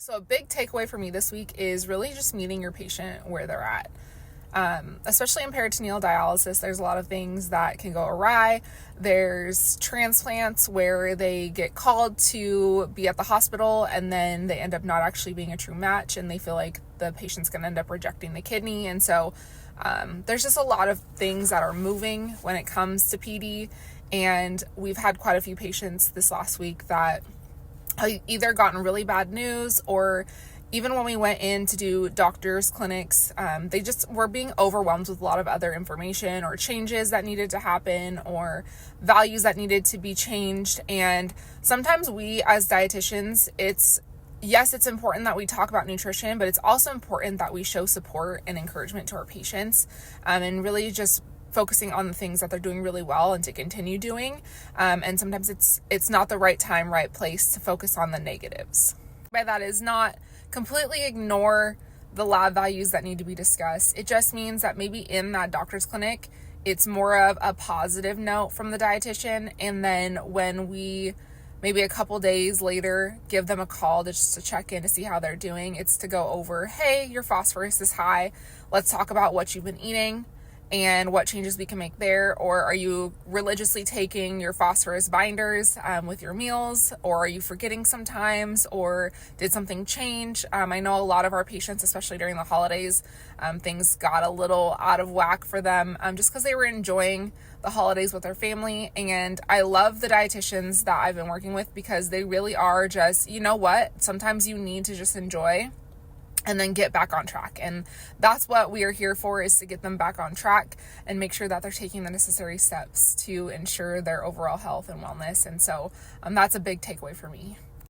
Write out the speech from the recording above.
So a big takeaway for me this week is really just meeting your patient where they're at. Especially in peritoneal dialysis, there's a lot of things that can go awry. There's transplants where they get called to be at the hospital and then they end up not actually being a true match and they feel like the patient's going to end up rejecting the kidney. And so there's just a lot of things that are moving when it comes to PD. And we've had quite a few patients this last week that either gotten really bad news, or even when we went in to do doctors' clinics, they just were being overwhelmed with a lot of other information or changes that needed to happen or values that needed to be changed. And sometimes we as dietitians, it's important that we talk about nutrition, but it's also important that we show support and encouragement to our patients, and really just focusing on the things that they're doing really well and to continue doing. And sometimes it's not the right time, right place to focus on the negatives. By that is not completely ignore the lab values that need to be discussed. It just means that maybe in that doctor's clinic, it's more of a positive note from the dietitian. And then when we maybe a couple days later give them a call just to check in to see how they're doing, it's to go over, hey, your phosphorus is high. Let's talk about what you've been eating and what changes we can make there. Or are you religiously taking your phosphorus binders with your meals, or are you forgetting sometimes, or did something change? I know a lot of our patients, especially during the holidays, things got a little out of whack for them just because they were enjoying the holidays with their family. And I love the dietitians that I've been working with because they really are just, you know what, sometimes you need to just enjoy and then get back on track. And that's what we are here for, is to get them back on track and make sure that they're taking the necessary steps to ensure their overall health and wellness. And so that's a big takeaway for me.